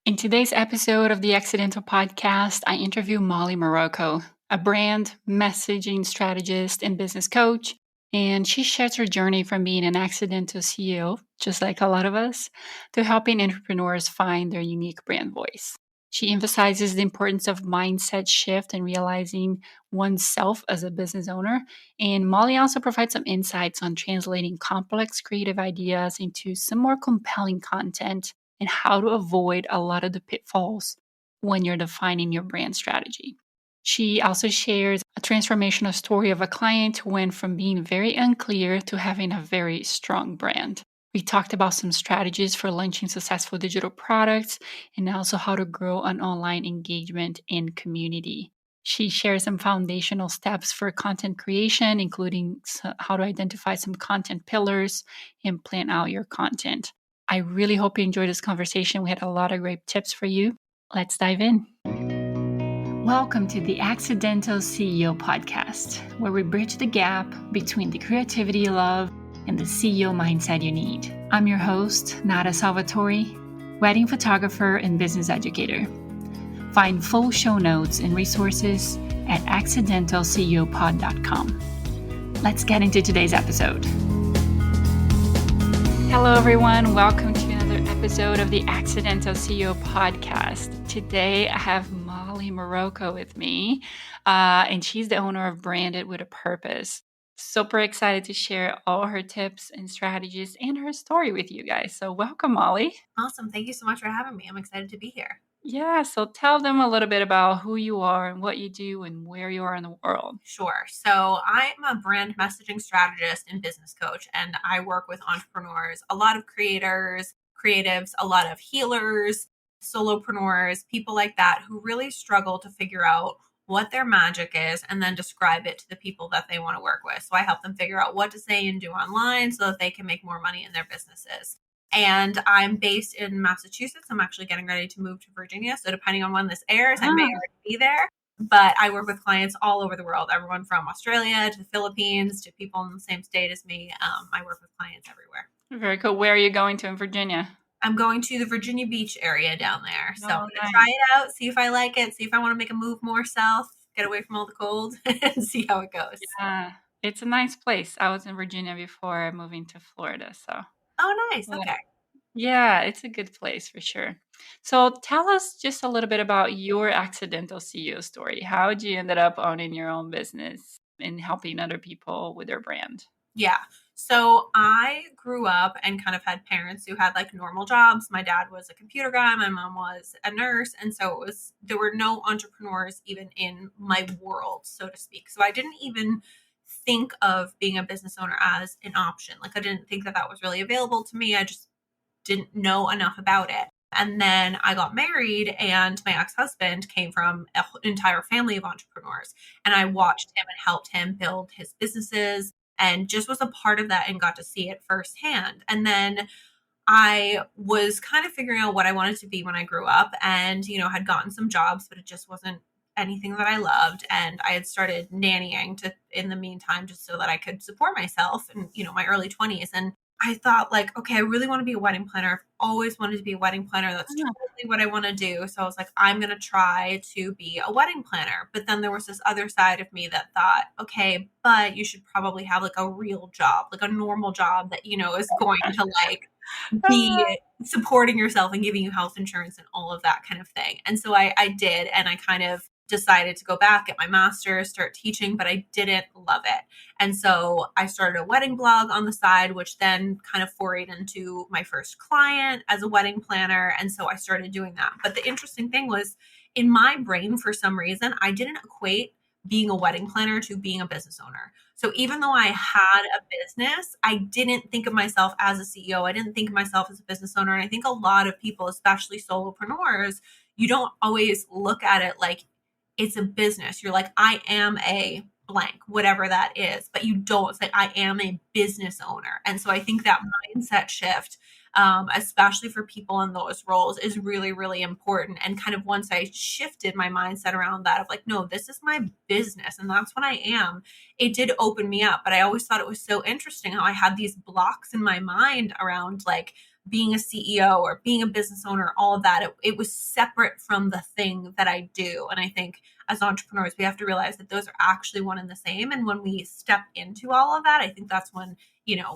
In today's episode of the Accidental Podcast, I interview Mollie Marrocco, a brand messaging strategist and business coach. And she shares her journey from being an accidental CEO, just like a lot of us, to helping entrepreneurs find their unique brand voice. She emphasizes the importance of mindset shift and realizing oneself as a business owner. And Molly also provides some insights on translating complex creative ideas into some more compelling content and how to avoid a lot of the pitfalls when you're defining your brand strategy. She also shares a transformational story of a client who went from being very unclear to having a very strong brand. We talked about some strategies for launching successful digital products and also how to grow an online engagement and community. She shares some foundational steps for content creation, including how to identify some content pillars and plan out your content. I really hope you enjoyed this conversation. We had a lot of great tips for you. Let's dive in. Welcome to the Accidental CEO podcast, where we bridge the gap between the creativity you love and the CEO mindset you need. I'm your host, Nada Salvatore, wedding photographer and business educator. Find full show notes and resources at accidentalceopod.com. Let's get into today's episode. Hello, everyone. Welcome to another episode of the Accidental CEO podcast. Today, I have Mollie Marrocco with me, and she's the owner of Branded with a Purpose. Super excited to share all her tips and strategies and her story with you guys. So welcome, Mollie. Awesome. Thank you so much for having me. I'm excited to be here. Yeah, so tell them a little bit about who you are and what you do and where you are in the world. Sure. So I'm a brand messaging strategist and business coach, and I work with entrepreneurs, a lot of creators, creatives, a lot of healers, solopreneurs, people like that who really struggle to figure out what their magic is and then describe it to the people that they want to work with. So I help them figure out what to say and do online so that they can make more money in their businesses. And I'm based in Massachusetts. I'm actually getting ready to move to Virginia. So depending on when this airs, I may already be there. But I work with clients all over the world, everyone from Australia to the Philippines to people in the same state as me. I work with clients everywhere. Very cool. Where are you going to in Virginia? I'm going to the Virginia Beach area down there. So I'm going nice. to try it out, see if I like it, see if I want to make a move more south, get away from all the cold, and see how it goes. Yeah, it's a nice place. I was in Virginia before moving to Florida, so. Oh, nice. Okay. Yeah, it's a good place for sure. So tell us just a little bit about your accidental CEO story. How did you ended up owning your own business and helping other people with their brand? Yeah. So I grew up and kind of had parents who had like normal jobs. My dad was a computer guy. My mom was a nurse. And so there were no entrepreneurs even in my world, so to speak. So I didn't even think of being a business owner as an option. Like I didn't think that was really available to me. I just didn't know enough about it. And then I got married, and my ex-husband came from an entire family of entrepreneurs. And I watched him and helped him build his businesses and just was a part of that and got to see it firsthand. And then I was kind of figuring out what I wanted to be when I grew up and, had gotten some jobs, but it just wasn't anything that I loved. And I had started nannying in the meantime, just so that I could support myself in, my early 20s. And I thought like, okay, I really want to be a wedding planner. I've always wanted to be a wedding planner. That's totally what I want to do. So I was like, I'm going to try to be a wedding planner. But then there was this other side of me that thought, okay, but you should probably have like a real job, like a normal job that, is going to like be supporting yourself and giving you health insurance and all of that kind of thing. And so I did. And I kind of decided to go back, get my master's, start teaching, but I didn't love it. And so I started a wedding blog on the side, which then kind of forayed into my first client as a wedding planner. And so I started doing that. But the interesting thing was in my brain, for some reason, I didn't equate being a wedding planner to being a business owner. So even though I had a business, I didn't think of myself as a CEO. I didn't think of myself as a business owner. And I think a lot of people, especially solopreneurs, you don't always look at it like it's a business. You're like, I am a blank, whatever that is, but you don't say, I am a business owner. And so I think that mindset shift, especially for people in those roles, is really, really important. And kind of once I shifted my mindset around that of like, no, this is my business and that's what I am, it did open me up. But I always thought it was so interesting how I had these blocks in my mind around like being a CEO or being a business owner, all of that. It was separate from the thing that I do. And I think as entrepreneurs, we have to realize that those are actually one and the same. And when we step into all of that, I think that's when,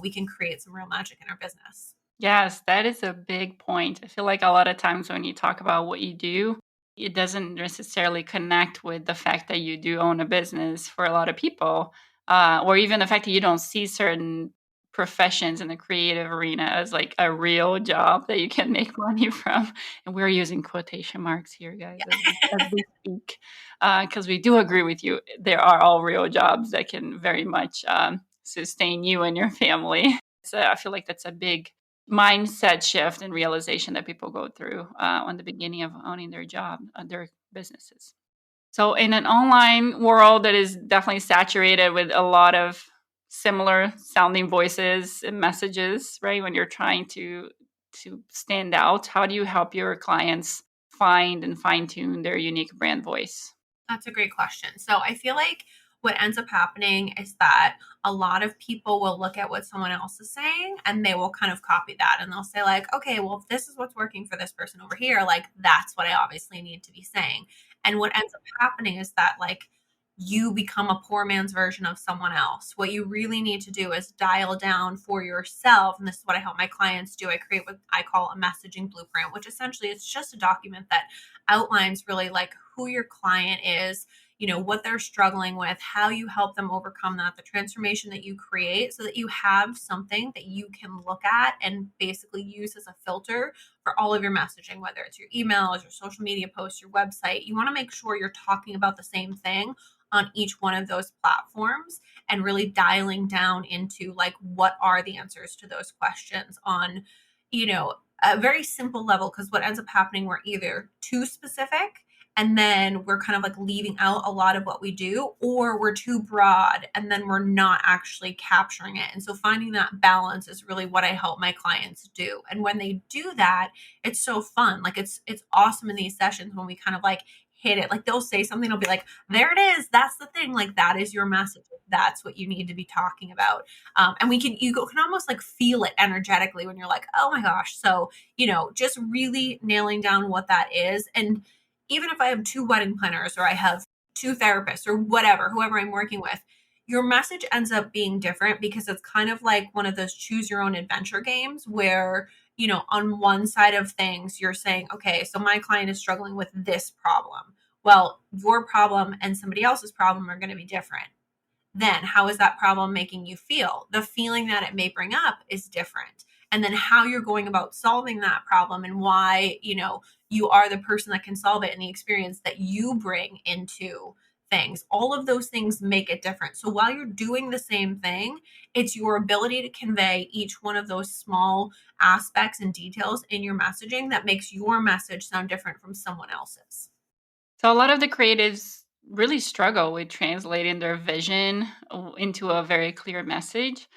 we can create some real magic in our business. Yes, that is a big point. I feel like a lot of times when you talk about what you do, it doesn't necessarily connect with the fact that you do own a business for a lot of people, or even the fact that you don't see certain professions in the creative arena as like a real job that you can make money from. And we're using quotation marks here, guys, as we speak, because we do agree with you. There are all real jobs that can very much sustain you and your family. So I feel like that's a big mindset shift and realization that people go through on the beginning of owning their job, their businesses. So, in an online world that is definitely saturated with a lot of similar sounding voices and messages, right? When you're trying to stand out, how do you help your clients find and fine tune their unique brand voice? That's a great question. So I feel like what ends up happening is that a lot of people will look at what someone else is saying and they will kind of copy that and they'll say like, okay, well, if this is what's working for this person over here, like that's what I obviously need to be saying. And what ends up happening is that like you become a poor man's version of someone else. What you really need to do is dial down for yourself. And this is what I help my clients do. I create what I call a messaging blueprint, which essentially is just a document that outlines really like who your client is, what they're struggling with, how you help them overcome that, the transformation that you create so that you have something that you can look at and basically use as a filter for all of your messaging, whether it's your emails, your social media posts, your website. You want to make sure you're talking about the same thing on each one of those platforms and really dialing down into like what are the answers to those questions on, a very simple level, because what ends up happening, we're either too specific and then we're kind of like leaving out a lot of what we do, or we're too broad and then we're not actually capturing it. And so finding that balance is really what I help my clients do. And when they do that, it's so fun. Like it's awesome in these sessions when we kind of like hit it. Like they'll say something, they'll be like, there it is. That's the thing. Like that is your message. That's what you need to be talking about. And can almost like feel it energetically when you're like, oh my gosh. So, just really nailing down what that is. And even if I have two wedding planners or I have two therapists or whatever, whoever I'm working with, your message ends up being different because it's kind of like one of those choose your own adventure games where, on one side of things, you're saying, okay, so my client is struggling with this problem. Well, your problem and somebody else's problem are going to be different. Then how is that problem making you feel? The feeling that it may bring up is different. And then how you're going about solving that problem and why, you are the person that can solve it and the experience that you bring into things. All of those things make it different. So while you're doing the same thing, it's your ability to convey each one of those small aspects and details in your messaging that makes your message sound different from someone else's. So a lot of the creatives really struggle with translating their vision into a very clear message.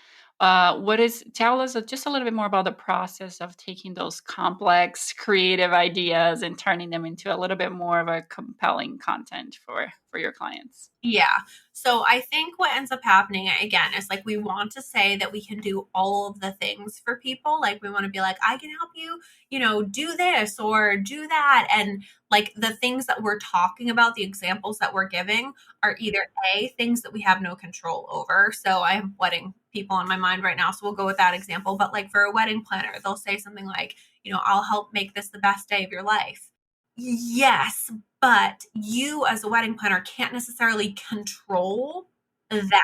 Tell us just a little bit more about the process of taking those complex creative ideas and turning them into a little bit more of a compelling content for your clients. Yeah. So I think what ends up happening again is like we want to say that we can do all of the things for people. Like we want to be like, I can help you, do this or do that. And like the things that we're talking about, the examples that we're giving are either A, things that we have no control over. So I have wedding people on my mind right now. So we'll go with that example. But like for a wedding planner, they'll say something like, I'll help make this the best day of your life. Yes, but you as a wedding planner can't necessarily control that.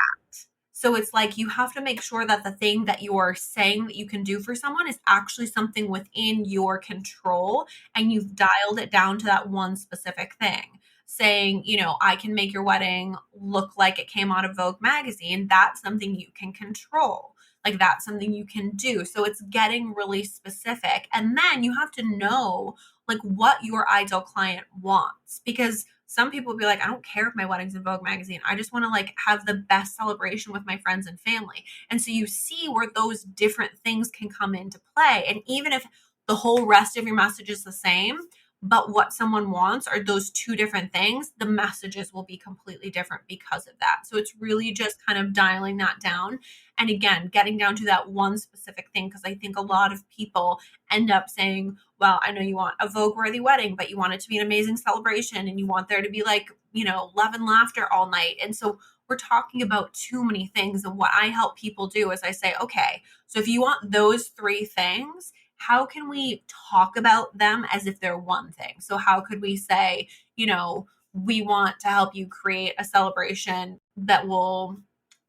So it's like you have to make sure that the thing that you're saying that you can do for someone is actually something within your control and you've dialed it down to that one specific thing. Saying, I can make your wedding look like it came out of Vogue magazine. That's something you can control. Like that's something you can do. So it's getting really specific. And then you have to know like what your ideal client wants because some people will be like, I don't care if my wedding's in Vogue magazine. I just want to like have the best celebration with my friends and family. And so you see where those different things can come into play. And even if the whole rest of your message is the same, but what someone wants are those two different things, the messages will be completely different because of that. So it's really just kind of dialing that down. And again, getting down to that one specific thing, because I think a lot of people end up saying, well, I know you want a Vogue worthy wedding, but you want it to be an amazing celebration and you want there to be like, love and laughter all night. And so we're talking about too many things. And what I help people do is I say, okay, so if you want those three things, how can we talk about them as if they're one thing? So, how could we say, we want to help you create a celebration that will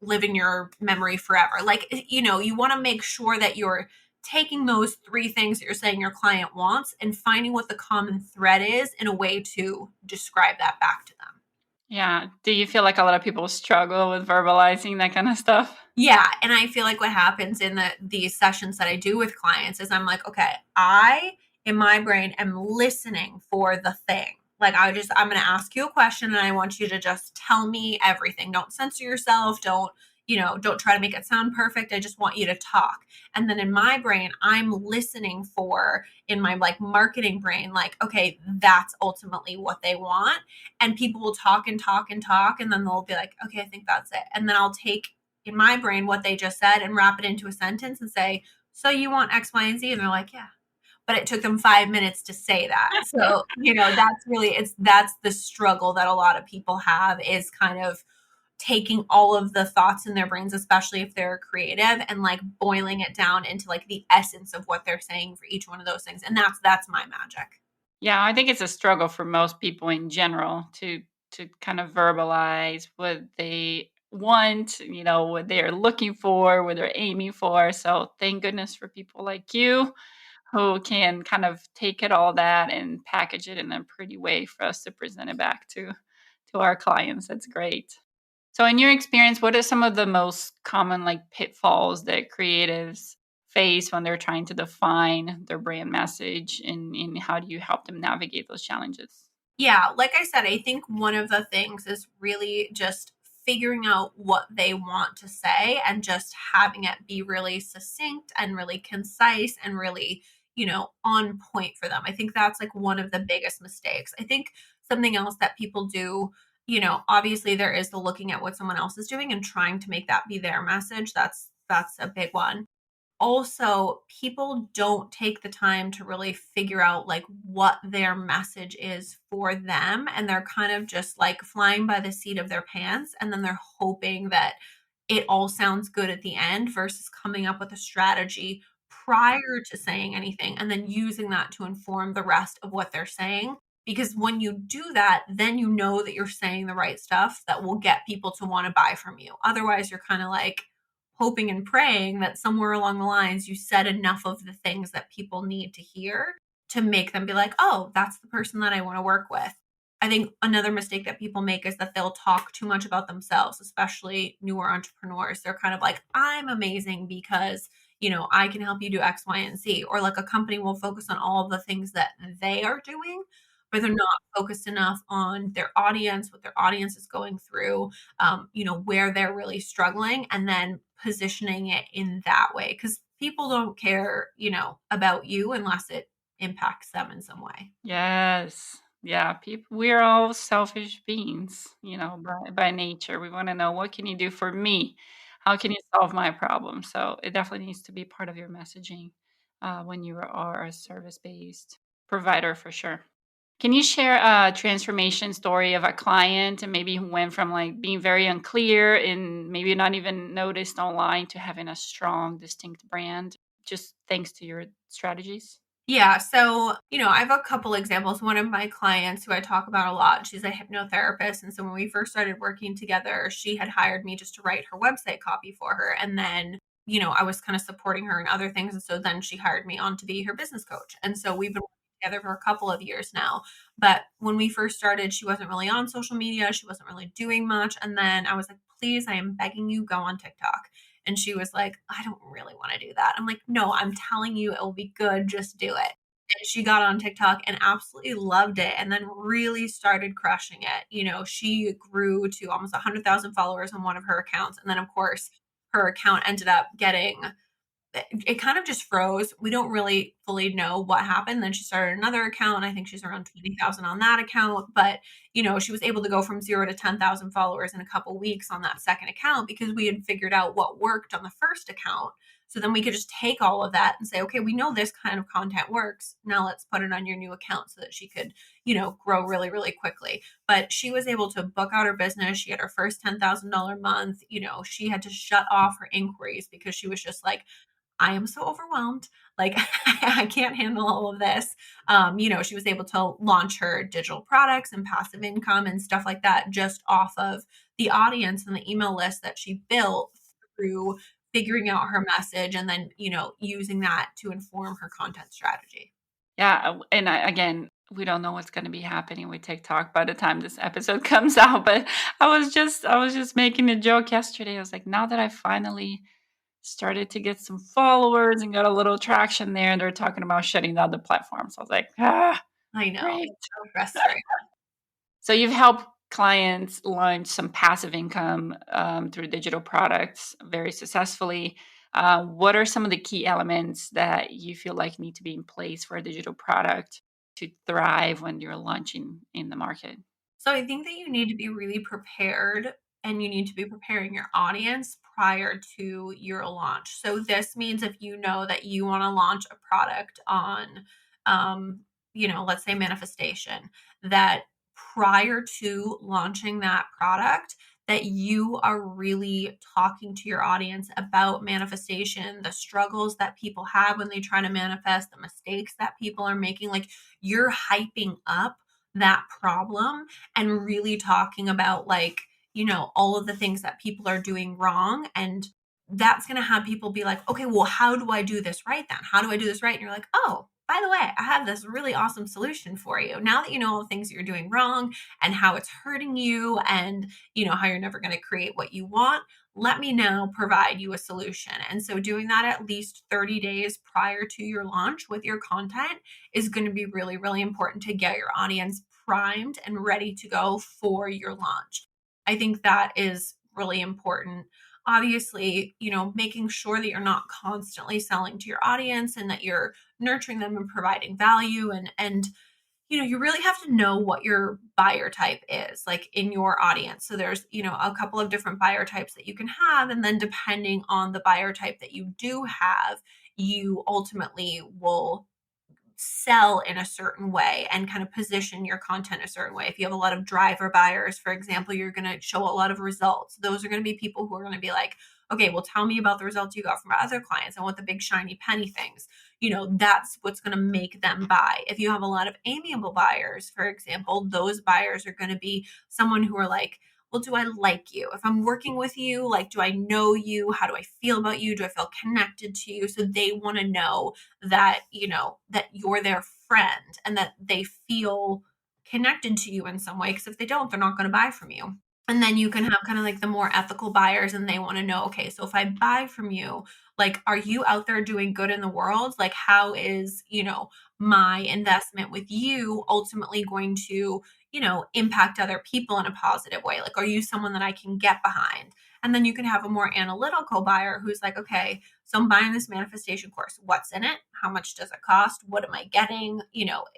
live in your memory forever? Like, you want to make sure that you're taking those three things that you're saying your client wants and finding what the common thread is in a way to describe that back to them. Yeah. Do you feel like a lot of people struggle with verbalizing that kind of stuff? Yeah, and I feel like what happens in these sessions that I do with clients is I'm like, okay, I in my brain am listening for the thing. Like I'm going to ask you a question and I want you to just tell me everything. Don't censor yourself, don't try to make it sound perfect. I just want you to talk. And then in my brain, I'm listening for in my like marketing brain like, okay, that's ultimately what they want. And people will talk and talk and talk and then they'll be like, okay, I think that's it. And then I'll take in my brain what they just said and wrap it into a sentence and say, so you want X, Y, and Z? And they're like, yeah. But it took them 5 minutes to say that. So, that's the struggle that a lot of people have is kind of taking all of the thoughts in their brains, especially if they're creative, and like boiling it down into like the essence of what they're saying for each one of those things. And that's my magic. Yeah, I think it's a struggle for most people in general to kind of verbalize what they want, what they're looking for, what they're aiming for. So thank goodness for people like you who can kind of take it all that and package it in a pretty way for us to present it back to our clients. That's great. So in your experience, what are some of the most common like pitfalls that creatives face when they're trying to define their brand message and how do you help them navigate those challenges? Yeah, like I said, I think one of the things is really just figuring out what they want to say and just having it be really succinct and really concise and really, on point for them. I think that's like one of the biggest mistakes. I think something else that people do, obviously there is the looking at what someone else is doing and trying to make that be their message. That's a big one. Also, people don't take the time to really figure out like what their message is for them, and they're kind of just like flying by the seat of their pants, and then they're hoping that it all sounds good at the end versus coming up with a strategy prior to saying anything and then using that to inform the rest of what they're saying. Because when you do that, then you know that you're saying the right stuff that will get people to want to buy from you. Otherwise, you're kind of like hoping and praying that somewhere along the lines you said enough of the things that people need to hear to make them be like, oh, that's the person that I want to work with. I think another mistake that people make is that they'll talk too much about themselves, especially newer entrepreneurs. They're kind of like, I'm amazing because, I can help you do X, Y, and Z. Or like a company will focus on all the things that they are doing, but they're not focused enough on their audience, what their audience is going through, where they're really struggling, and then positioning it in that way. Because people don't care, about you unless it impacts them in some way. Yes. Yeah, people we're all selfish beings, by nature. We want to know what can you do for me? How can you solve my problem? So it definitely needs to be part of your messaging when you are a service-based provider for sure. Can you share a transformation story of a client and maybe who went from like being very unclear and maybe not even noticed online to having a strong, distinct brand just thanks to your strategies? Yeah. So, I have a couple examples. One of my clients who I talk about a lot, she's a hypnotherapist. And so when we first started working together, she had hired me just to write her website copy for her. And then, I was kind of supporting her in other things. And so then she hired me on to be her business coach. And so we've been working together for a couple of years now. But when we first started, she wasn't really on social media. She wasn't really doing much. And then I was like, please, I am begging you, go on TikTok. And she was like, I don't really want to do that. I'm like, no, I'm telling you, it will be good. Just do it. And she got on TikTok and absolutely loved it and then really started crushing it. She grew to almost 100,000 followers on one of her accounts. And then, of course, her account ended up getting it kind of just froze. We don't really fully know what happened. Then she started another account. I think she's around 20,000 on that account. But, she was able to go from 0 to 10,000 followers in a couple weeks on that second account because we had figured out what worked on the first account. So then we could just take all of that and say, okay, we know this kind of content works. Now let's put it on your new account so that she could, grow really, really quickly. But she was able to book out her business. She had her first $10,000 month. She had to shut off her inquiries because she was just like, I am so overwhelmed. Like, I can't handle all of this. She was able to launch her digital products and passive income and stuff like that just off of the audience and the email list that she built through figuring out her message and then, using that to inform her content strategy. Yeah, and again, we don't know what's gonna be happening with TikTok by the time this episode comes out, but I was just making a joke yesterday. I was like, now that I finally started to get some followers and got a little traction there, and they're talking about shutting down the platform. So I was like, "Ah, I know. great." It's so frustrating. So you've helped clients launch some passive income through digital products very successfully. What are some of the key elements that you feel like need to be in place for a digital product to thrive when you're launching in the market? So I think that you need to be really prepared and you need to be preparing your audience prior to your launch. So this means if you know that you want to launch a product on let's say manifestation, that prior to launching that product that you are really talking to your audience about manifestation, the struggles that people have when they try to manifest, the mistakes that people are making, like you're hyping up that problem and really talking about like, all of the things that people are doing wrong. And that's going to have people be like, okay, well, how do I do this right then? How do I do this right? And you're like, oh, by the way, I have this really awesome solution for you. Now that you know all the things you're doing wrong and how it's hurting you and, how you're never going to create what you want, let me now provide you a solution. And so doing that at least 30 days prior to your launch with your content is going to be really, really important to get your audience primed and ready to go for your launch. I think that is really important. Obviously, making sure that you're not constantly selling to your audience and that you're nurturing them and providing value and you really have to know what your buyer type is like in your audience. So there's, a couple of different buyer types that you can have. And then depending on the buyer type that you do have, you ultimately will sell in a certain way and kind of position your content a certain way. If you have a lot of driver buyers, for example, you're going to show a lot of results. Those are going to be people who are going to be like, okay, well, tell me about the results you got from other clients. I want the big shiny penny things. That's what's going to make them buy. If you have a lot of amiable buyers, for example, those buyers are going to be someone who are like, well, do I like you? If I'm working with you, like, do I know you? How do I feel about you? Do I feel connected to you? So they want to know that, that you're their friend and that they feel connected to you in some way. Because if they don't, they're not going to buy from you. And then you can have kind of like the more ethical buyers and they want to know, okay, so if I buy from you, like, are you out there doing good in the world? Like, how is, my investment with you ultimately going to, impact other people in a positive way? Like, are you someone that I can get behind? And then you can have a more analytical buyer who's like, okay, so I'm buying this manifestation course. What's in it? How much does it cost? What am I getting?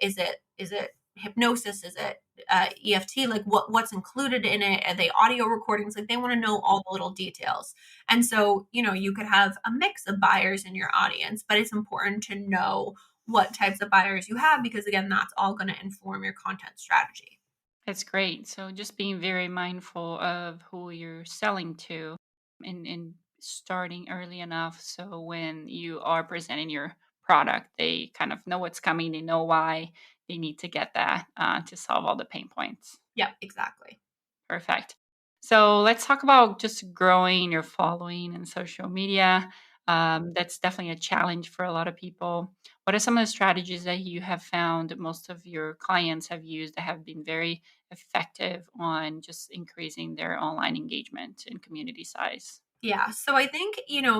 Is it hypnosis? Is it EFT? Like what's included in it? Are they audio recordings? Like they want to know all the little details. And so, you could have a mix of buyers in your audience, but it's important to know what types of buyers you have because again, that's all going to inform your content strategy. That's great. So just being very mindful of who you're selling to and starting early enough so when you are presenting your product, they kind of know what's coming, they know why they need to get that to solve all the pain points. Yep, exactly. Perfect. So let's talk about just growing your following in social media. That's definitely a challenge for a lot of people. What are some of the strategies that you have found most of your clients have used that have been very effective on just increasing their online engagement and community size? Yeah. So I think,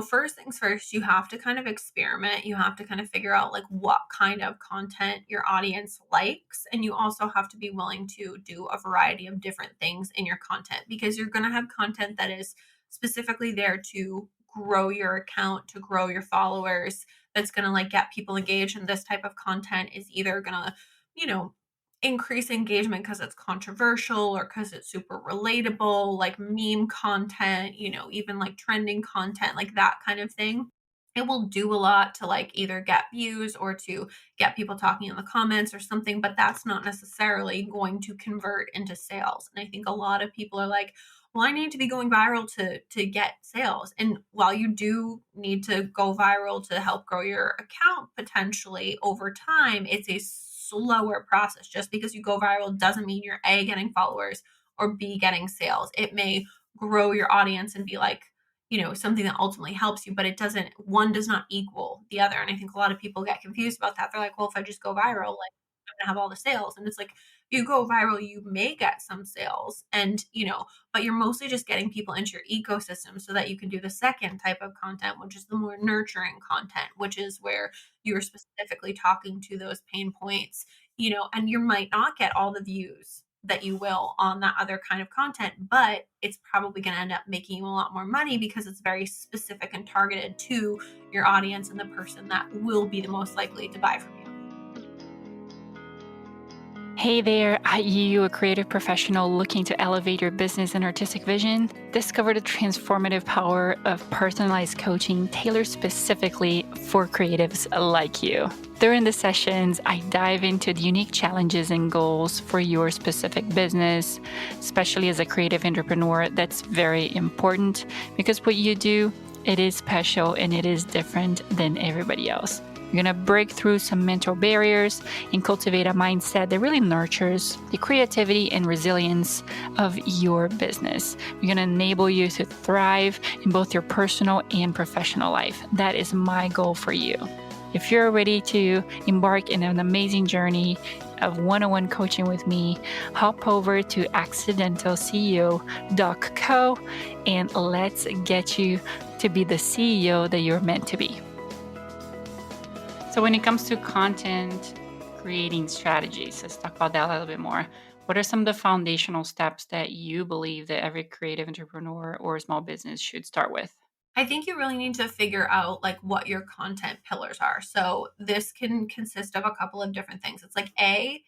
first things first, you have to kind of experiment. You have to kind of figure out like what kind of content your audience likes. And you also have to be willing to do a variety of different things in your content because you're going to have content that is specifically there to grow your account, to grow your followers, that's going to like get people engaged. And this type of content is either going to, you know, increase engagement because it's controversial or because it's super relatable, like meme content, even like trending content, like that kind of thing. It will do a lot to like either get views or to get people talking in the comments or something, but that's not necessarily going to convert into sales. And I think a lot of people are like, well, I need to be going viral to get sales. And while you do need to go viral to help grow your account potentially over time, it's a slower process. Just because you go viral doesn't mean you're A, getting followers, or B, getting sales. It may grow your audience and be like, something that ultimately helps you, but one does not equal the other. And I think a lot of people get confused about that. They're like, well, if I just go viral, like I'm gonna have all the sales. And it's like, if you go viral, you may get some sales and, but you're mostly just getting people into your ecosystem so that you can do the second type of content, which is the more nurturing content, which is where you're specifically talking to those pain points, and you might not get all the views that you will on that other kind of content, but it's probably going to end up making you a lot more money because it's very specific and targeted to your audience and the person that will be the most likely to buy from you. Hey there, are you a creative professional looking to elevate your business and artistic vision? Discover the transformative power of personalized coaching tailored specifically for creatives like you. During the sessions, I dive into the unique challenges and goals for your specific business, especially as a creative entrepreneur. That's very important because what you do, it is special and it is different than everybody else. You're going to break through some mental barriers and cultivate a mindset that really nurtures the creativity and resilience of your business. We're going to enable you to thrive in both your personal and professional life. That is my goal for you. If you're ready to embark in an amazing journey of one-on-one coaching with me, hop over to accidentalceo.co and let's get you to be the CEO that you're meant to be. So when it comes to content creating strategies, let's talk about that a little bit more. What are some of the foundational steps that you believe that every creative entrepreneur or small business should start with? I think you really need to figure out like what your content pillars are. So this can consist of a couple of different things. It's like I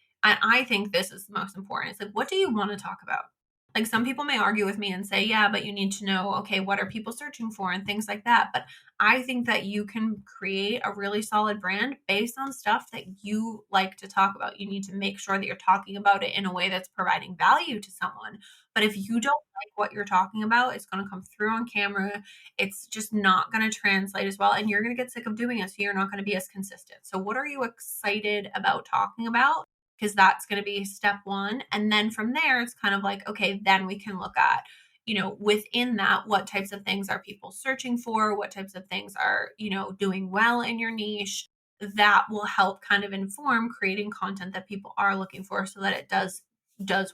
think this is the most important. It's like, what do you want to talk about? Like some people may argue with me and say, yeah, but you need to know, okay, what are people searching for and things like that. But I think that you can create a really solid brand based on stuff that you like to talk about. You need to make sure that you're talking about it in a way that's providing value to someone. But if you don't like what you're talking about, it's going to come through on camera. It's just not going to translate as well. And you're going to get sick of doing it. So you're not going to be as consistent. So what are you excited about talking about? Because that's going to be step one. And then from there, it's kind of like, okay, then we can look at, within that, what types of things are people searching for? What types of things are, doing well in your niche? That will help kind of inform creating content that people are looking for so that it does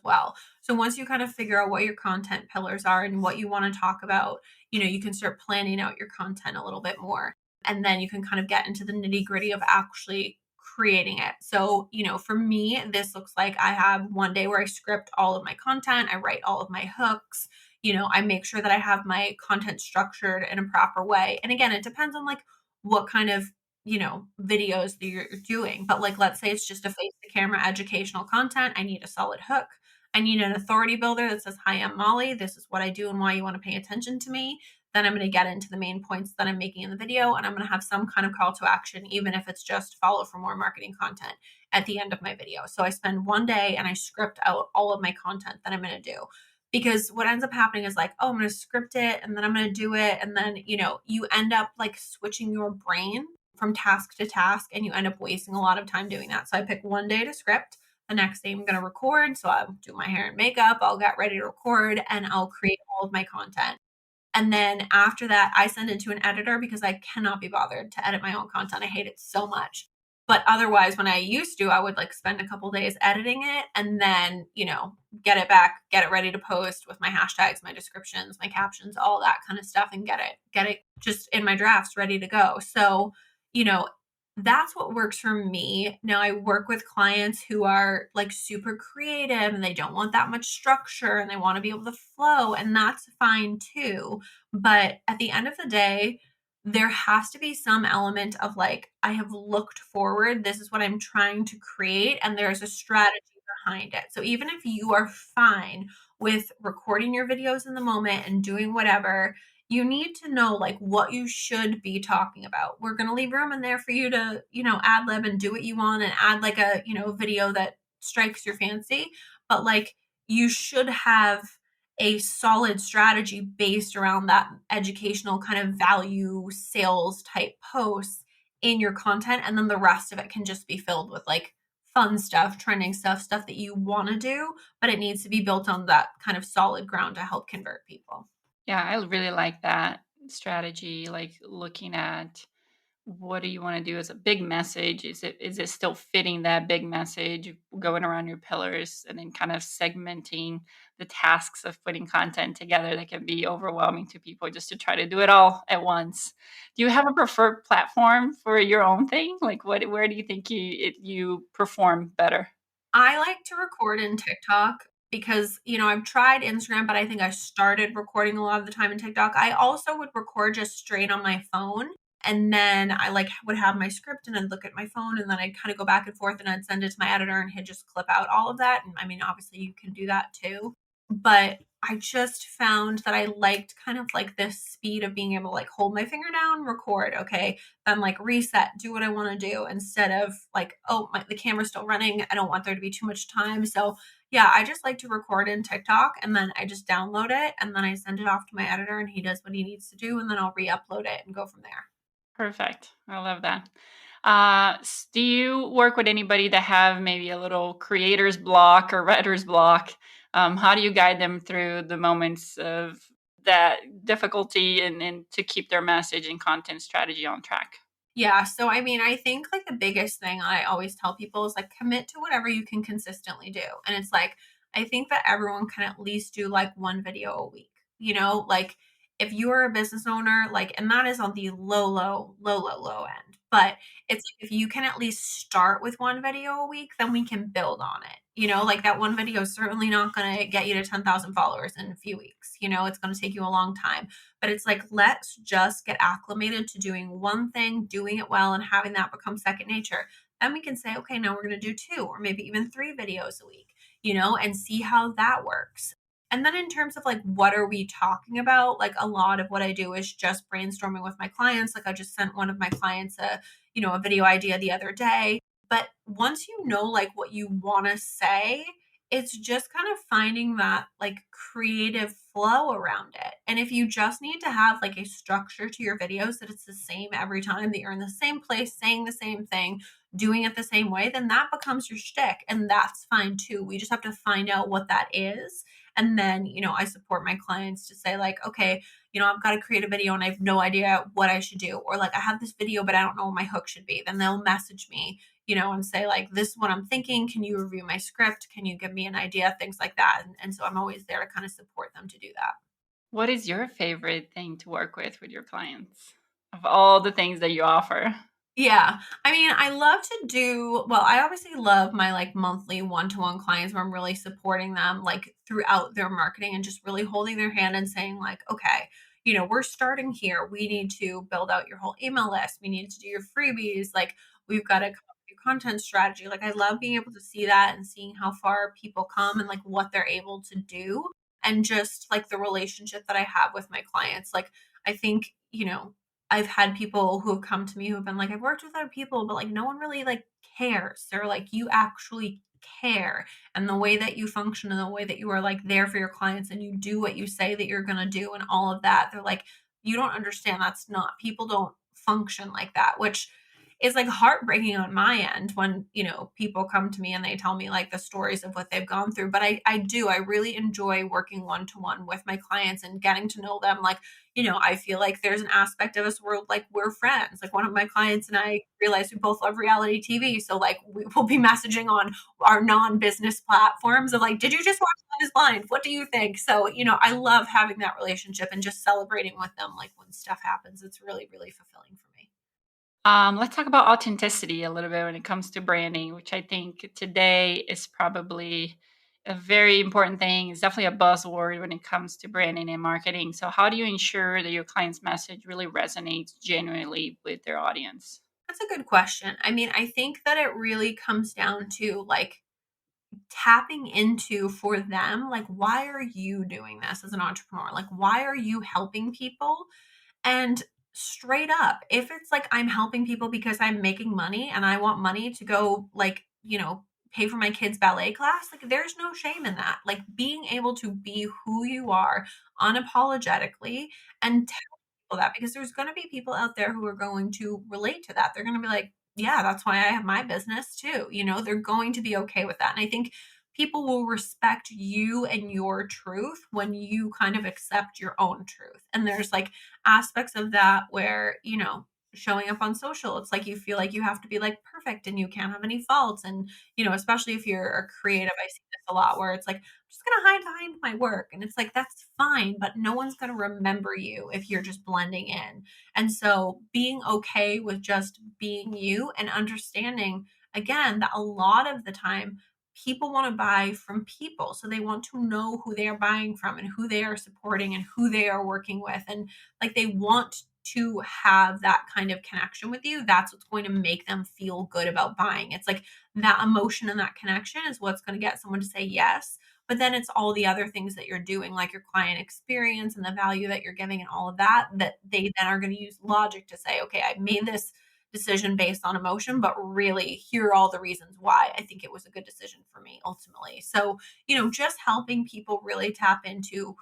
well. So once you kind of figure out what your content pillars are and what you want to talk about, you can start planning out your content a little bit more. And then you can kind of get into the nitty gritty of actually creating it. So, for me, this looks like I have one day where I script all of my content, I write all of my hooks, I make sure that I have my content structured in a proper way. And again, it depends on like what kind of, videos that you're doing. But like, let's say it's just a face to camera educational content. I need a solid hook. I need an authority builder that says, hi, I'm Mollie. This is what I do and why you want to pay attention to me. Then I'm going to get into the main points that I'm making in the video, and I'm going to have some kind of call to action, even if it's just follow for more marketing content at the end of my video. So I spend one day and I script out all of my content that I'm going to do. Because what ends up happening is like, oh, I'm going to script it and then I'm going to do it. And then, you end up like switching your brain from task to task and you end up wasting a lot of time doing that. So I pick one day to script. The next day I'm going to record. So I'll do my hair and makeup. I'll get ready to record and I'll create all of my content. And then after that, I send it to an editor because I cannot be bothered to edit my own content. I hate it so much. But otherwise, when I used to, I would like spend a couple days editing it and then, get it back, get it ready to post with my hashtags, my descriptions, my captions, all that kind of stuff and get it just in my drafts ready to go. So, That's what works for me. Now I work with clients who are like super creative and they don't want that much structure and they want to be able to flow, and that's fine too. But at the end of the day, there has to be some element of like, I have looked forward, this is what I'm trying to create, and there's a strategy behind it. So even if you are fine with recording your videos in the moment and doing whatever, you need to know like what you should be talking about. We're going to leave room in there for you to, ad lib and do what you want and add like a, video that strikes your fancy. But like you should have a solid strategy based around that educational kind of value sales type posts in your content. And then the rest of it can just be filled with like fun stuff, trending stuff, stuff that you want to do, but it needs to be built on that kind of solid ground to help convert people. Yeah, I really like that strategy, like looking at what do you want to do as a big message? Is it still fitting that big message, going around your pillars and then kind of segmenting the tasks of putting content together that can be overwhelming to people just to try to do it all at once. Do you have a preferred platform for your own thing? Like where do you think you perform better? I like to record in TikTok because, I've tried Instagram, but I think I started recording a lot of the time in TikTok. I also would record just straight on my phone. And then I like would have my script and then look at my phone and then I'd kind of go back and forth and I'd send it to my editor and he'd just clip out all of that. And I mean, obviously you can do that too. But I just found that I liked kind of like this speed of being able to like hold my finger down, record, okay, then like reset, do what I want to do instead of like, oh, the camera's still running. I don't want there to be too much time. So yeah, I just like to record in TikTok and then I just download it and then I send it off to my editor and he does what he needs to do and then I'll re-upload it and go from there. Perfect. I love that. Do you work with anybody that have maybe a little creator's block or writer's block? How do you guide them through the moments of that difficulty and to keep their message and content strategy on track? Yeah, so I mean, I think like the biggest thing I always tell people is like commit to whatever you can consistently do. And it's like I think that everyone can at least do like one video a week. Like if you are a business owner, like and that is on the low end. But it's like if you can at least start with one video a week, then we can build on it. Like that one video is certainly not going to get you to 10,000 followers in a few weeks. It's going to take you a long time, but it's like, let's just get acclimated to doing one thing, doing it well, and having that become second nature. Then we can say, okay, now we're going to do two or maybe even three videos a week, and see how that works. And then in terms of like, what are we talking about? Like a lot of what I do is just brainstorming with my clients. Like I just sent one of my clients a video idea the other day. But once you know like what you want to say, it's just kind of finding that like creative flow around it. And if you just need to have like a structure to your videos that it's the same every time, that you're in the same place, saying the same thing, doing it the same way, then that becomes your shtick. And that's fine too. We just have to find out what that is. And then, I support my clients to say, like, okay, I've got to create a video and I have no idea what I should do. Or like, I have this video, but I don't know what my hook should be. Then they'll message me, and say like, this is what I'm thinking. Can you review my script? Can you give me an idea? Things like that. And so I'm always there to kind of support them to do that. What is your favorite thing to work with your clients of all the things that you offer? Yeah. I mean, I love to do, well, I obviously love my like monthly one-to-one clients where I'm really supporting them like throughout their marketing and just really holding their hand and saying like, okay, we're starting here. We need to build out your whole email list. We need to do your freebies. Like we've got to come up with your content strategy. Like I love being able to see that and seeing how far people come and like what they're able to do and just like the relationship that I have with my clients. Like I think, I've had people who have come to me who have been like, I've worked with other people, but like no one really like cares. They're like, you actually care. And the way that you function and the way that you are like there for your clients and you do what you say that you're gonna do and all of that, they're like, you don't understand. That's not, people don't function like that, which is like heartbreaking on my end when, people come to me and they tell me like the stories of what they've gone through. But I really enjoy working one to one with my clients and getting to know them. Like, I feel like there's an aspect of us where like we're friends. Like one of my clients and I realized we both love reality TV. So like we will be messaging on our non-business platforms of like, did you just watch Love is Blind? What do you think? So, I love having that relationship and just celebrating with them like when stuff happens. It's really, really fulfilling for me. Let's talk about authenticity a little bit when it comes to branding, which I think today is probably a very important thing. It's definitely a buzzword when it comes to branding and marketing. So, how do you ensure that your client's message really resonates genuinely with their audience? That's a good question. I mean, I think that it really comes down to like tapping into for them, like, why are you doing this as an entrepreneur? Like, why are you helping people? And straight up, if it's like I'm helping people because I'm making money and I want money to go, like, pay for my kids' ballet class, like, there's no shame in that. Like, being able to be who you are unapologetically and people that because there's going to be people out there who are going to relate to that. They're going to be like, yeah, that's why I have my business too. They're going to be okay with that. And I think people will respect you and your truth when you kind of accept your own truth. And there's like aspects of that where, showing up on social, it's like you feel like you have to be like perfect and you can't have any faults. And, especially if you're a creative, I see this a lot where it's like, just gonna hide behind my work. And it's like, that's fine, but no one's gonna remember you if you're just blending in. And so being okay with just being you and understanding again that a lot of the time people want to buy from people. So they want to know who they are buying from and who they are supporting and who they are working with. And like they want to have that kind of connection with you. That's what's going to make them feel good about buying. It's like that emotion and that connection is what's going to get someone to say yes. But then it's all the other things that you're doing, like your client experience and the value that you're giving and all of that, that they then are going to use logic to say, okay, I made this decision based on emotion, but really here are all the reasons why I think it was a good decision for me ultimately. So, just helping people really tap into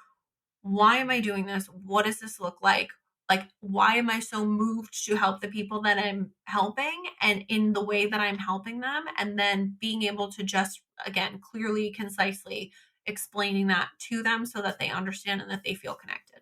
why am I doing this? What does this look like? Like, why am I so moved to help the people that I'm helping and in the way that I'm helping them? And then being able to just, again, clearly, concisely explaining that to them so that they understand and that they feel connected.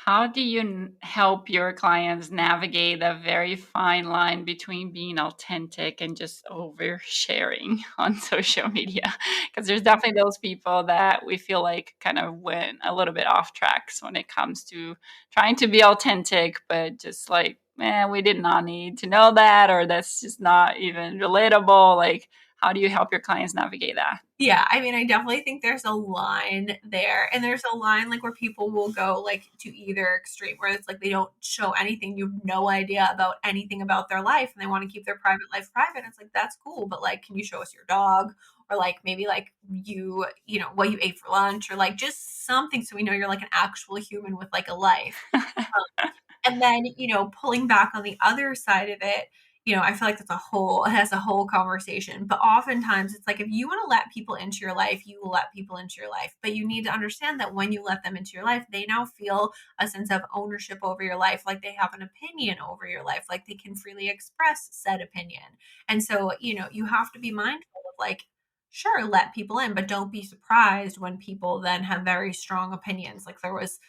How do you help your clients navigate a very fine line between being authentic and just oversharing on social media? Because there's definitely those people that we feel like kind of went a little bit off tracks when it comes to trying to be authentic, but just like, man, we did not need to know that, or that's just not even relatable. Like, how do you help your clients navigate that? Yeah, I mean, I definitely think there's a line there. And there's a line like where people will go like to either extreme where it's like they don't show anything. You have no idea about anything about their life and they want to keep their private life private. It's like that's cool, but like can you show us your dog? Or like maybe like what you ate for lunch or like just something so we know you're like an actual human with like a life. And then, pulling back on the other side of it, I feel like it has a whole conversation. But oftentimes it's like if you want to let people into your life, you will let people into your life. But you need to understand that when you let them into your life, they now feel a sense of ownership over your life, like they have an opinion over your life, like they can freely express said opinion. And so, you have to be mindful of like, sure, let people in, but don't be surprised when people then have very strong opinions. Like there was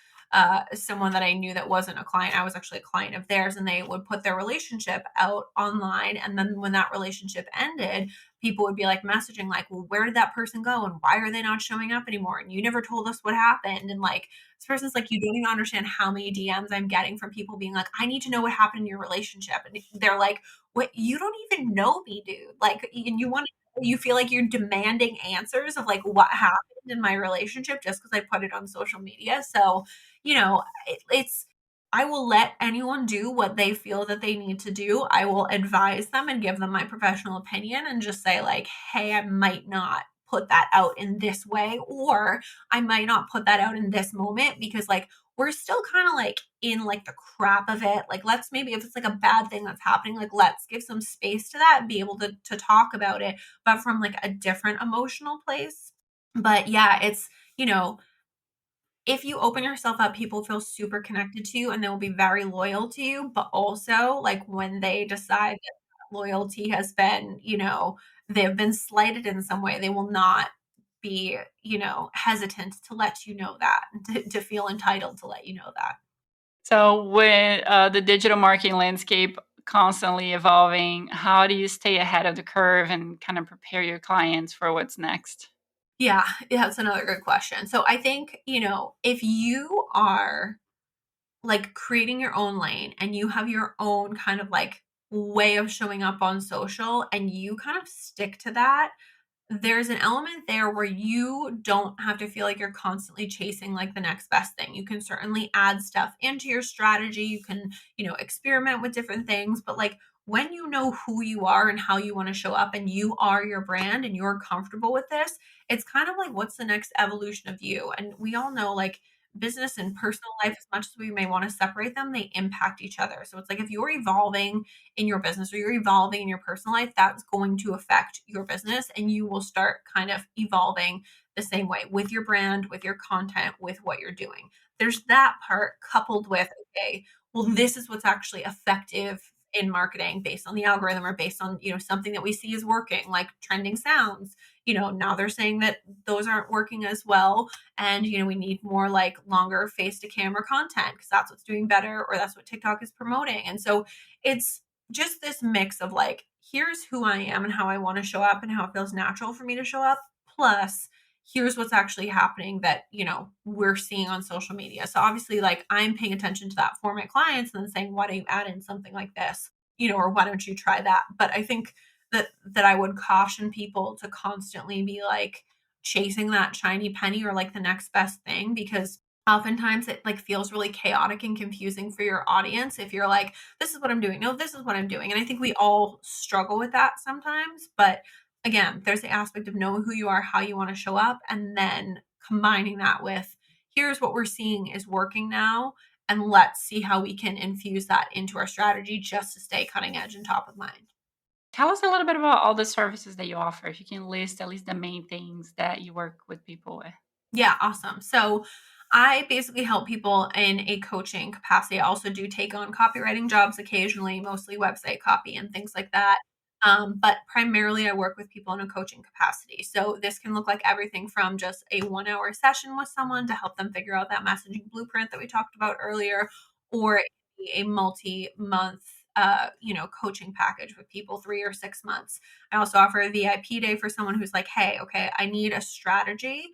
someone that I knew that wasn't a client. I was actually a client of theirs, and they would put their relationship out online. And then when that relationship ended, people would be like messaging, like, well, where did that person go? And why are they not showing up anymore? And you never told us what happened. And like, this person's like, you don't even understand how many DMs I'm getting from people being like, I need to know what happened in your relationship. And they're like, what? You don't even know me, dude. Like, and you feel like you're demanding answers of like what happened in my relationship just because I put it on social media. So, it's I will let anyone do what they feel that they need to do. I will advise them and give them my professional opinion and just say like, "Hey, I might not put that out in this way or I might not put that out in this moment because like we're still kind of like in like the crap of it. Like let's maybe if it's like a bad thing that's happening, like let's give some space to that and be able to talk about it, but from like a different emotional place." But yeah, it's, you know, if you open yourself up, people feel super connected to you and they will be very loyal to you. But also, like when they decide that loyalty has been, they've been slighted in some way, they will not be, hesitant to let you know that, to feel entitled to let you know that. So, with the digital marketing landscape constantly evolving, how do you stay ahead of the curve and kind of prepare your clients for what's next? Yeah, that's another good question. So I think, if you are like creating your own lane and you have your own kind of like way of showing up on social and you kind of stick to that, there's an element there where you don't have to feel like you're constantly chasing like the next best thing. You can certainly add stuff into your strategy. You can, experiment with different things, but like when you know who you are and how you want to show up and you are your brand and you're comfortable with this, it's kind of like what's the next evolution of you? And we all know like business and personal life, as much as we may want to separate them, they impact each other. So it's like if you're evolving in your business or you're evolving in your personal life, that's going to affect your business and you will start kind of evolving the same way with your brand, with your content, with what you're doing. There's that part coupled with, okay, well, this is what's actually effective in marketing based on the algorithm or based on, something that we see is working, like trending sounds. Now they're saying that those aren't working as well. And, we need more like longer face to camera content because that's what's doing better or that's what TikTok is promoting. And so it's just this mix of like, here's who I am and how I want to show up and how it feels natural for me to show up. Plus, here's what's actually happening that, we're seeing on social media. So obviously, like I'm paying attention to that for my clients and then saying, why don't you add in something like this? Or why don't you try that? But I think that I would caution people to constantly be like chasing that shiny penny or like the next best thing because oftentimes it like feels really chaotic and confusing for your audience if you're like, this is what I'm doing. No, this is what I'm doing. And I think we all struggle with that sometimes. But again, there's the aspect of knowing who you are, how you want to show up, and then combining that with here's what we're seeing is working now. And let's see how we can infuse that into our strategy just to stay cutting edge and top of mind. Tell us a little bit about all the services that you offer. If you can list at least the main things that you work with people with. Yeah, awesome. So I basically help people in a coaching capacity. I also do take on copywriting jobs occasionally, mostly website copy and things like that. But primarily, I work with people in a coaching capacity. So this can look like everything from just a 1 hour session with someone to help them figure out that messaging blueprint that we talked about earlier, or it can be a multi-month, coaching package with people 3 or 6 months. I also offer a VIP day for someone who's like, hey, okay, I need a strategy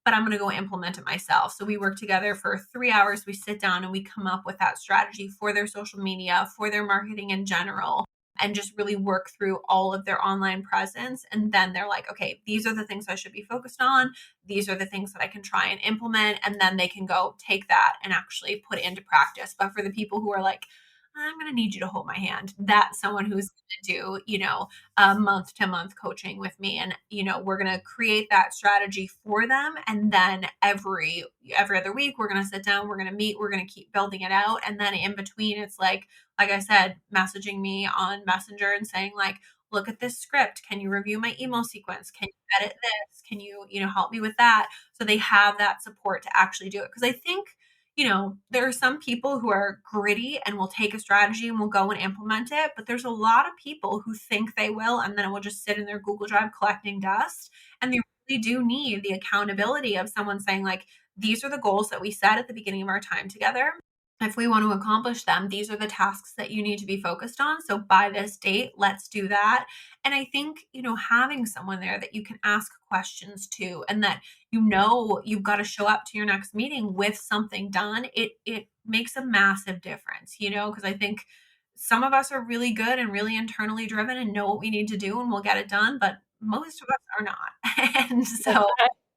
but I'm going to go implement it myself. So we work together for 3 hours. We sit down and we come up with that strategy for their social media, for their marketing in general, and just really work through all of their online presence. And then they're like, okay, these are the things I should be focused on. These are the things that I can try and implement. And then they can go take that and actually put it into practice. But for the people who are like, I'm going to need you to hold my hand, that's someone who's going to do, month to month coaching with me and we're going to create that strategy for them and then every other week we're going to sit down, we're going to meet, we're going to keep building it out and then in between it's like I said, messaging me on Messenger and saying like, look at this script, can you review my email sequence, can you edit this, can you help me with that, so they have that support to actually do it because I think there are some people who are gritty and will take a strategy and will go and implement it. But there's a lot of people who think they will and then it will just sit in their Google Drive collecting dust. And they really do need the accountability of someone saying, like, these are the goals that we set at the beginning of our time together. If we want to accomplish them, these are the tasks that you need to be focused on. So by this date, let's do that. And I think, having someone there that you can ask questions to and that you've got to show up to your next meeting with something done, it makes a massive difference, because I think some of us are really good and really internally driven and know what we need to do and we'll get it done, but most of us are not. And That's so,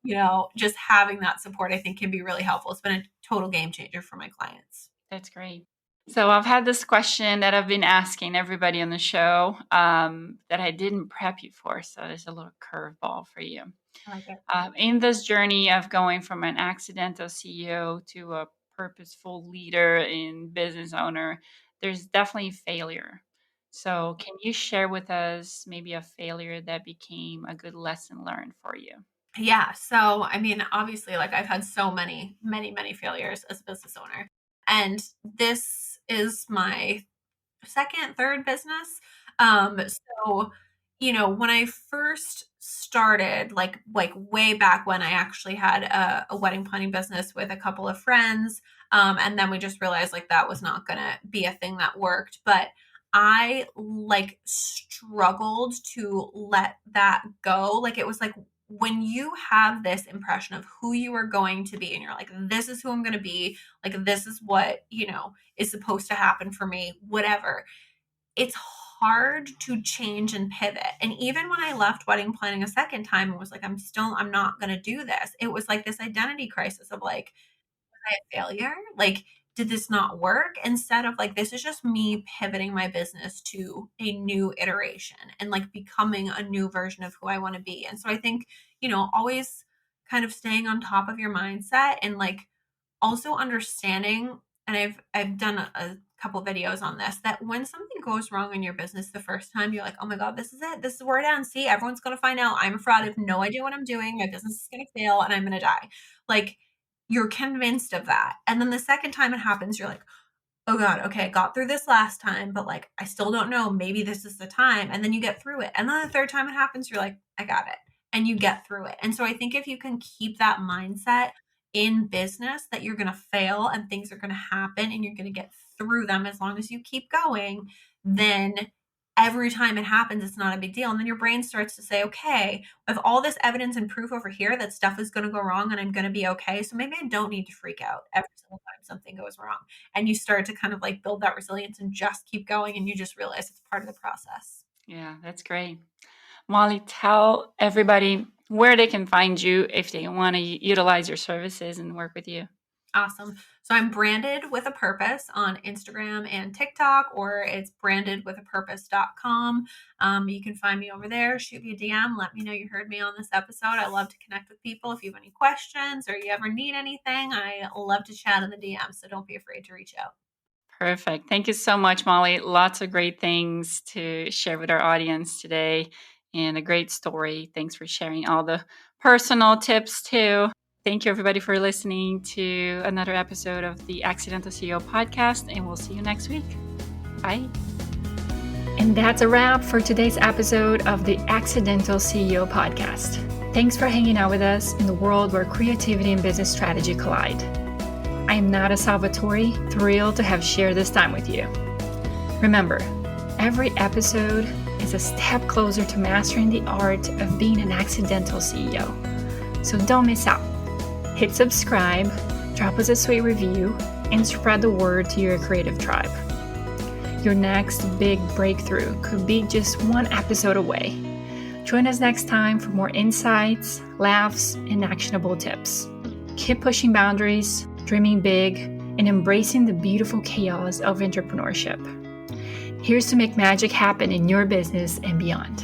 right. just having that support I think can be really helpful. It's been a total game changer for my clients. That's great. So I've had this question that I've been asking everybody on the show that I didn't prep you for. So there's a little curveball for you. I like it. In this journey of going from an accidental CEO to a purposeful leader and business owner, there's definitely failure. So, can you share with us maybe a failure that became a good lesson learned for you? Yeah. So, I mean, obviously, like I've had so many, many, many failures as a business owner. And this is my second, third business. So, when I first started, like way back when I actually had a wedding planning business with a couple of friends, and then we just realized like that was not gonna be a thing that worked. But I like struggled to let that go. Like it was like when you have this impression of who you are going to be, and you're like, this is who I'm gonna be, like this is what, is supposed to happen for me, whatever, it's hard to change and pivot. And even when I left wedding planning a second time and was like, I'm not going to do this, it was like this identity crisis of like, was I a failure? Like, did this not work? Instead of like, this is just me pivoting my business to a new iteration and like becoming a new version of who I want to be. And so I think, always kind of staying on top of your mindset and like also understanding, and I've done a couple videos on this, that when something goes wrong in your business the first time, you're like, oh my God, this is it. This is where it ends. See, everyone's going to find out I'm a fraud. I have no idea what I'm doing. My business is going to fail and I'm going to die. Like, you're convinced of that. And then the second time it happens, you're like, oh God, okay, I got through this last time, but like, I still don't know. Maybe this is the time. And then you get through it. And then the third time it happens, you're like, I got it. And you get through it. And so I think if you can keep that mindset in business that you're going to fail and things are going to happen and you're going to get through them as long as you keep going, then every time it happens, it's not a big deal. And then your brain starts to say, okay, I have all this evidence and proof over here that stuff is going to go wrong and I'm going to be okay. So maybe I don't need to freak out every single time something goes wrong. And you start to kind of like build that resilience and just keep going. And you just realize it's part of the process. Yeah, that's great. Mollie, tell everybody where they can find you if they want to utilize your services and work with you. Awesome. So I'm branded with a purpose on Instagram and TikTok, or it's brandedwithapurpose.com. You can find me over there. Shoot me a DM. Let me know you heard me on this episode. I love to connect with people. If you have any questions or you ever need anything, I love to chat in the DM. So don't be afraid to reach out. Perfect. Thank you so much, Mollie. Lots of great things to share with our audience today and a great story. Thanks for sharing all the personal tips too. Thank you, everybody, for listening to another episode of the Accidental CEO podcast, and we'll see you next week. Bye. And that's a wrap for today's episode of the Accidental CEO podcast. Thanks for hanging out with us in the world where creativity and business strategy collide. I am Nada Salvatore, thrilled to have shared this time with you. Remember, every episode is a step closer to mastering the art of being an accidental CEO. So don't miss out. Hit subscribe, drop us a sweet review, and spread the word to your creative tribe. Your next big breakthrough could be just one episode away. Join us next time for more insights, laughs, and actionable tips. Keep pushing boundaries, dreaming big, and embracing the beautiful chaos of entrepreneurship. Here's to make magic happen in your business and beyond.